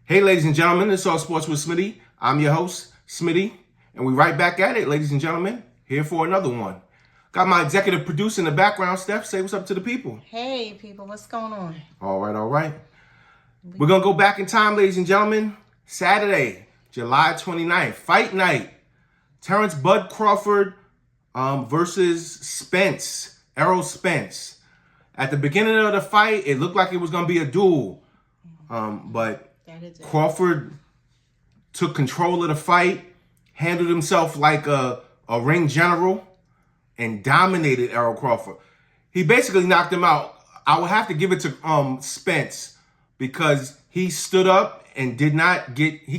Hey, ladies and gentlemen, it's All Sports with Smitty. I'm your host, Smitty, and we right back at it, ladies and gentlemen, here for another one. Got my executive producer in the background, Steph. Say what's up to the people. Hey, people, what's going on? All right. We're going to go back in time, ladies and gentlemen. Saturday, July 29th, fight night. Terrence Bud Crawford versus Errol Spence. At the beginning of the fight, it looked like it was going to be a duel. But Crawford took control of the fight, handled himself like a ring general, and dominated Errol Crawford. He basically knocked him out. I would have to give it to Spence because he stood up and he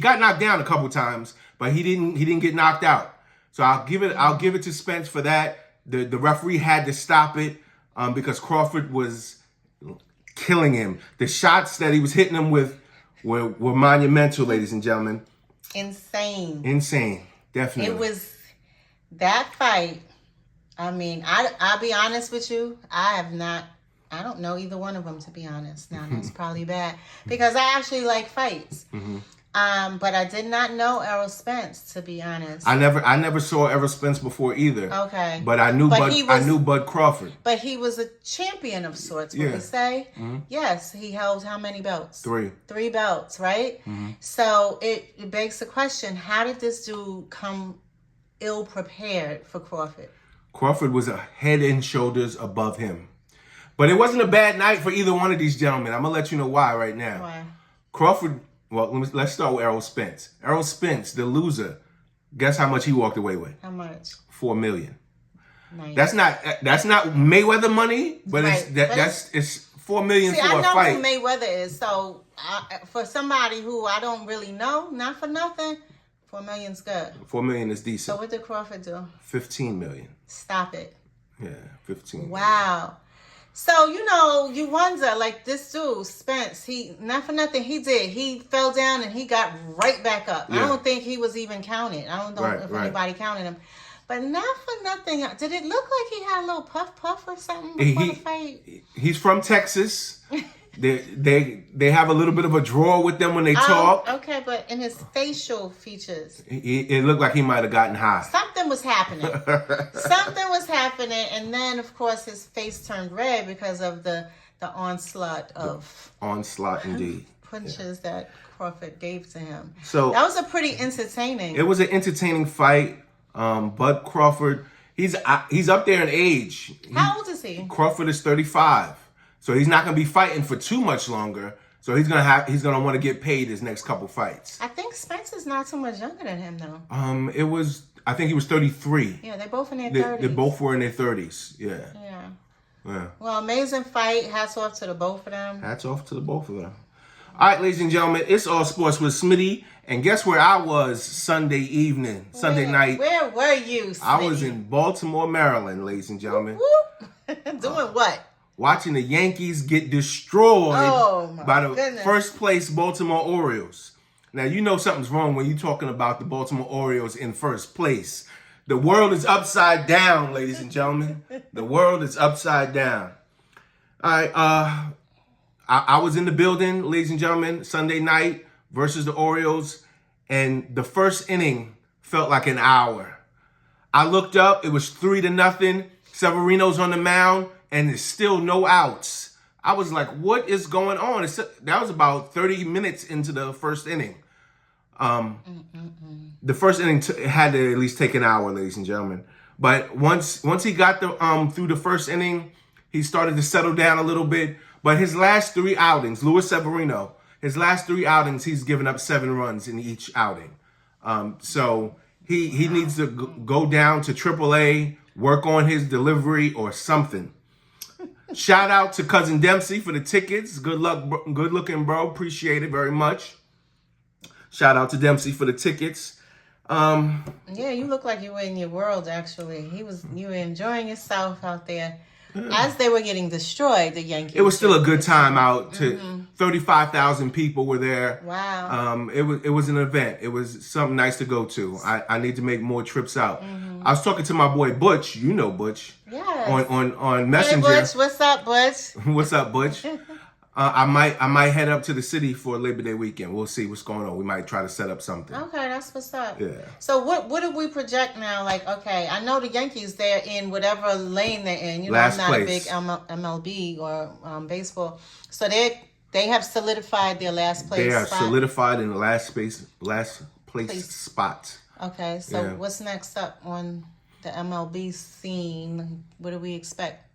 got knocked down a couple times, but he didn't get knocked out. So I'll give it to Spence for that. The referee had to stop it because Crawford was killing him. The shots that he was hitting him with were monumental, ladies and gentlemen. Insane. Definitely. It was that fight. I mean, I'll be honest with you. I don't know either one of them, to be honest. Now, that's probably bad because I actually like fights. Mm-hmm. But I did not know Errol Spence, to be honest. I never saw Errol Spence before either. Okay. But I knew Bud Crawford. But he was a champion of sorts, would we say? Mm-hmm. Yes, he held how many belts? 3. 3 belts, right? Mm-hmm. So it begs the question, how did this dude come ill prepared for Crawford? Crawford was a head and shoulders above him. But it wasn't a bad night for either one of these gentlemen. I'm going to let you know why right now. Why? Crawford, well, let's start with Errol Spence. Errol Spence, the loser, guess how much he walked away with? How much? $4 million. Nice. That's not Mayweather money, but right. it's $4 million for a fight. I know who Mayweather is, so for somebody who I don't really know, not for nothing, $4 million's good. $4 million is decent. So what did Crawford do? $15 million. Stop it. Yeah, 15. Wow. So, you wonder, like this dude, Spence, not for nothing, he fell down and he got right back up. Yeah. I don't think he was even counted. I don't know if anybody counted him. But not for nothing, did it look like he had a little puff or something before the fight? He's from Texas. They have a little bit of a draw with them when they talk. Okay, but in his facial features, it looked like he might have gotten high. Something was happening. And then of course his face turned red because of the onslaught indeed punches that Crawford gave to him. So that was a pretty entertaining. It was an entertaining fight. Bud Crawford, he's up there in age. How old is he? Crawford is 35. So he's not going to be fighting for too much longer. So he's going to want to get paid his next couple fights. I think Spence is not too much younger than him though. I think he was 33. Yeah, they're both in their 30s. They both were in their 30s. Yeah. Well, amazing fight. Hats off to the both of them. All right, ladies and gentlemen, it's All Sports with Smitty. And guess where I was Sunday night? Where were you, Smitty? I was in Baltimore, Maryland, ladies and gentlemen. Whoop. Doing what? Watching the Yankees get destroyed by the first place Baltimore Orioles. Now, you know something's wrong when you're talking about the Baltimore Orioles in first place. The world is upside down, ladies and gentlemen. The world is upside down. All right, I was in the building, ladies and gentlemen, Sunday night versus the Orioles, and the first inning felt like an hour. I looked up, it was 3-0. Severino's on the mound, and there's still no outs. I was like, what is going on? That was about 30 minutes into the first inning. The first inning had to at least take an hour, ladies and gentlemen. But once he got through the first inning, he started to settle down a little bit. But his last 3 outings, Luis Severino, he's given up 7 runs in each outing. So he needs to go down to AAA, work on his delivery or something. Shout out to Cousin Dempsey for the tickets. Good luck, good looking, bro. Appreciate it very much. Shout out to Dempsey for the tickets. Yeah, you look like you were in your world, actually. You were enjoying yourself out there. As they were getting destroyed, the Yankees. It was still a good time out. 35,000 people were there. Wow. It was an event. It was something nice to go to. I need to make more trips out. I was talking to my boy Butch. You know Butch. Yes. On Messenger. Hey Butch, what's up, Butch? What's up, Butch? I might head up to the city for Labor Day weekend. We'll see what's going on. We might try to set up something. Okay, that's what's up. Yeah. So what do we project now? Like, okay, I know the Yankees, they're in whatever lane they're in. You know, Last I'm not place. a big MLB or baseball. So they have solidified their last place. They are spot. solidified in the last place spot. Okay, so what's next up on the MLB scene? What do we expect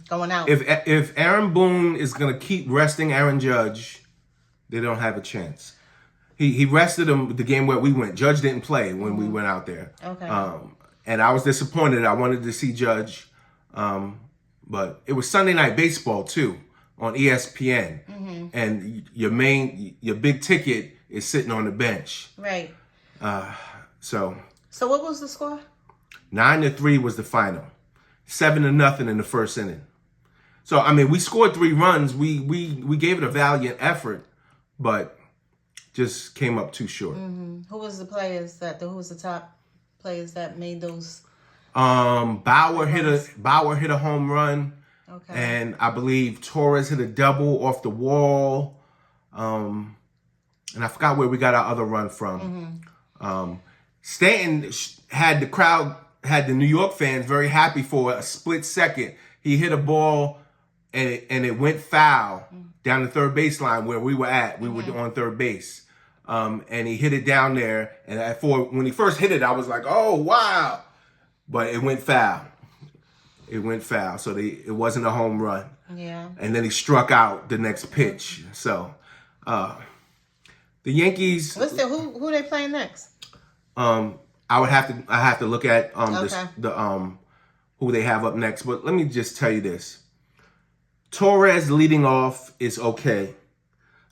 going out? If Aaron Boone is gonna keep resting Aaron Judge, they don't have a chance. He rested him the game where we went. Judge didn't play when we went out there. Okay. And I was disappointed. I wanted to see Judge, but it was Sunday Night Baseball too on ESPN, and your big ticket is sitting on the bench. Right. So what was the score? 9-3 was the final. 7-0 in the first inning. So I mean, we scored 3 runs. We gave it a valiant effort, but just came up too short. Who was the top players that made those? Bauer hit a home run. Okay. And I believe Torres hit a double off the wall. And I forgot where we got our other run from. Stanton had the New York fans very happy for a split second. He hit a ball and it went foul down the third baseline where we were at. We were on third base. And he hit it down there. And when he first hit it, I was like, oh, wow. But it went foul. So it wasn't a home run. Yeah. And then he struck out the next pitch. So the Yankees. Who they playing next? I have to look at who they have up next. But let me just tell you this. Torres leading off is okay.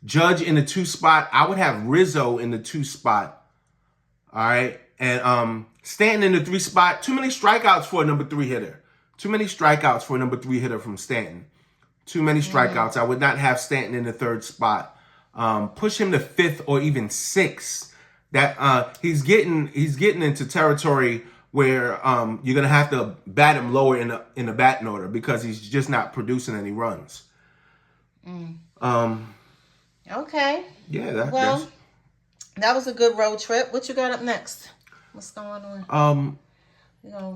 Judge in the 2 spot. I would have Rizzo in the 2 spot. All right. And Stanton in the 3 spot. Too many strikeouts for a number 3 hitter. Too many strikeouts for a number 3 hitter from Stanton. Too many strikeouts. I would not have Stanton in the 3rd spot. Push him to 5th or even 6th. That he's getting into territory where you're gonna have to bat him lower in the batting order because he's just not producing any runs. Okay. Yeah. That was a good road trip. What you got up next? What's going on?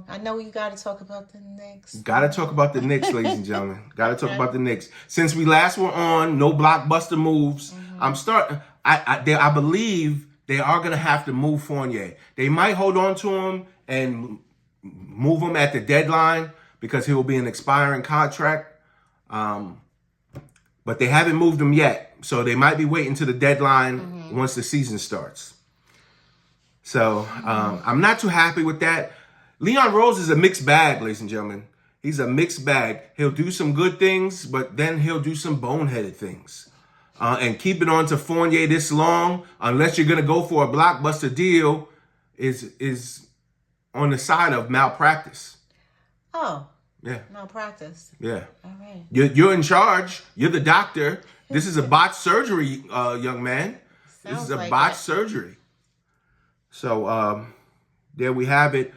I know you got to talk about the Knicks. Got to talk about the Knicks, ladies and gentlemen. Got to talk about the Knicks. Since we last were on, no blockbuster moves. I believe they are going to have to move Fournier. They might hold on to him and move him at the deadline because he will be an expiring contract. But they haven't moved him yet. So they might be waiting to the deadline once the season starts. So I'm not too happy with that. Leon Rose is a mixed bag, ladies and gentlemen. He's a mixed bag. He'll do some good things, but then he'll do some boneheaded things. And keeping on to Fournier this long, unless you're going to go for a blockbuster deal, is on the side of malpractice. Oh. Yeah. Malpractice. Yeah. All right. You're in charge. You're the doctor. This is a botched surgery, young man. This is a botched surgery. So there we have it.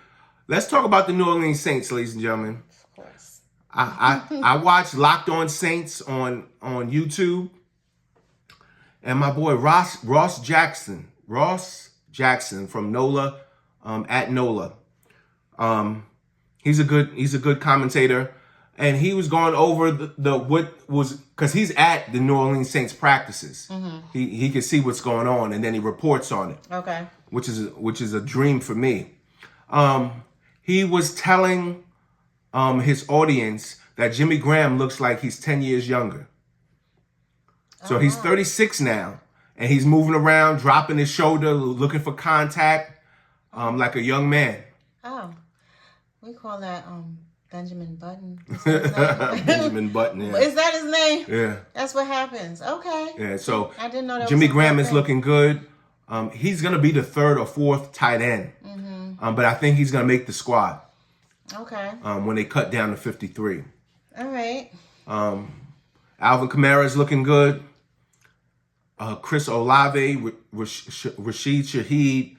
Let's talk about the New Orleans Saints, ladies and gentlemen. Of course. I watched Locked On Saints on YouTube. And my boy Ross Jackson from NOLA, at NOLA. He's a good commentator, and he was going over because he's at the New Orleans Saints practices. He can see what's going on, and then he reports on it. Okay. Which is a dream for me. He was telling his audience that Jimmy Graham looks like he's 10 years younger. So he's 36 now, and he's moving around, dropping his shoulder, looking for contact, like a young man. Oh, we call that Benjamin Button. Benjamin Button, yeah. Is that his name? Yeah. That's what happens. Okay. Yeah, so I didn't know that. Jimmy Graham is looking good. He's going to be the 3rd or 4th tight end. But I think he's going to make the squad. Okay. When they cut down to 53. All right. Alvin Kamara is looking good. Chris Olave, Rashid Shaheed.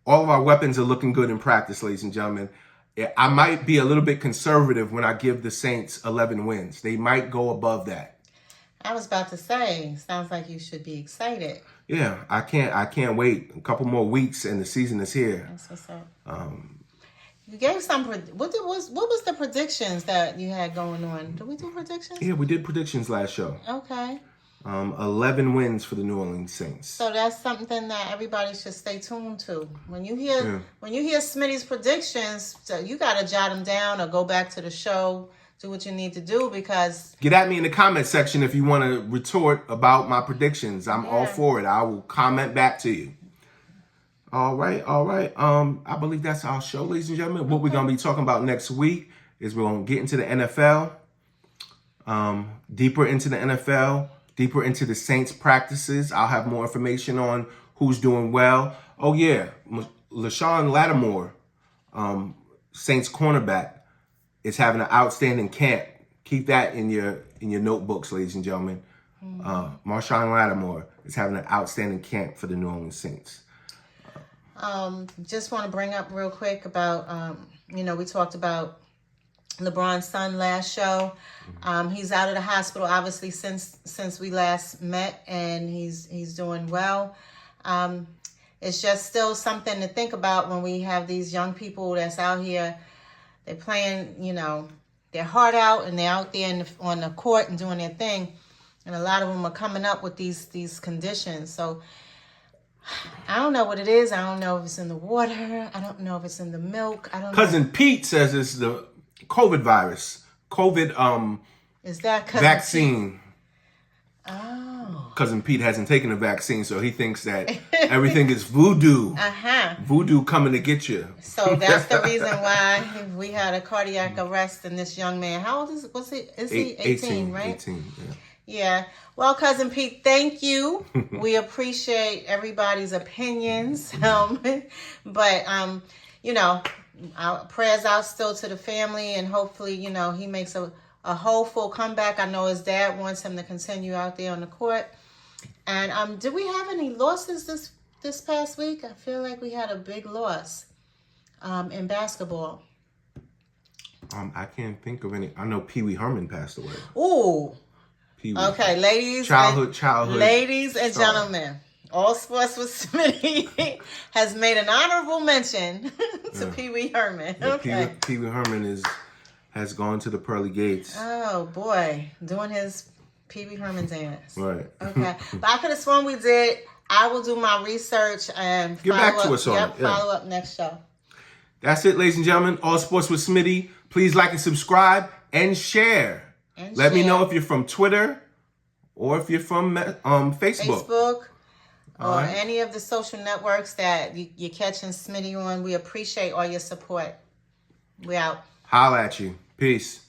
All of our weapons are looking good in practice, ladies and gentlemen. I might be a little bit conservative when I give the Saints 11 wins. They might go above that. I was about to say, sounds like you should be excited. Yeah, I can't wait. A couple more weeks and the season is here. That's what's up. You gave some. What was the predictions that you had going on? Did we do predictions? Yeah, we did predictions last show. Okay. 11 wins for the New Orleans Saints. So that's something that everybody should stay tuned to. When you hear Smitty's predictions, so you gotta jot them down or go back to the show. Do what you need to do, because get at me in the comment section if you want to retort about my predictions. I'm all for it. I will comment back to you. All right. I believe that's our show, ladies and gentlemen. What we're gonna be talking about next week is we're gonna get into the NFL, deeper into the NFL, deeper into the Saints practices. I'll have more information on who's doing well. Oh yeah, LaShawn Lattimore, Saints cornerback, is having an outstanding camp. Keep that in your notebooks, ladies and gentlemen. Marshawn Lattimore is having an outstanding camp for the New Orleans Saints. Just want to bring up real quick about, we talked about LeBron's son last show. He's out of the hospital, obviously, since we last met, and he's doing well. It's just still something to think about when we have these young people that's out here. They're playing, their heart out, and they're out there on the court and doing their thing. And a lot of them are coming up with these conditions. So I don't know what it is. I don't know if it's in the water. I don't know if it's in the milk. I don't know. Cousin Pete says it's the COVID virus. Is that vaccine. Pete? Oh. Cousin Pete hasn't taken a vaccine, so he thinks that everything is voodoo. Voodoo coming to get you. So that's the reason why we had a cardiac arrest in this young man. How old is he? Is he 18, right? 18, yeah. Yeah. Well, Cousin Pete, thank you. We appreciate everybody's opinions. But our prayers out still to the family, and hopefully, he makes a hopeful comeback. I know his dad wants him to continue out there on the court. And did we have any losses this past week? I feel like we had a big loss in basketball. I can't think of any. I know Pee Wee Herman passed away. Ooh. Pee-wee. Okay, ladies. Childhood. Ladies and gentlemen, All Sports with Smitty has made an honorable mention to Pee Wee Herman. Yeah, okay. Pee Wee Herman has gone to the pearly gates. Oh boy, doing his Pee Wee Herman dance. Right. Okay, but I could have sworn we did. I will do my research and get back to us on it. Follow up next show. That's it, ladies and gentlemen. All Sports with Smitty. Please like and subscribe and share. Let me know if you're from Twitter or if you're from Facebook. Or any of the social networks that you're catching Smitty on. We appreciate all your support. We out. Holla at you. Peace.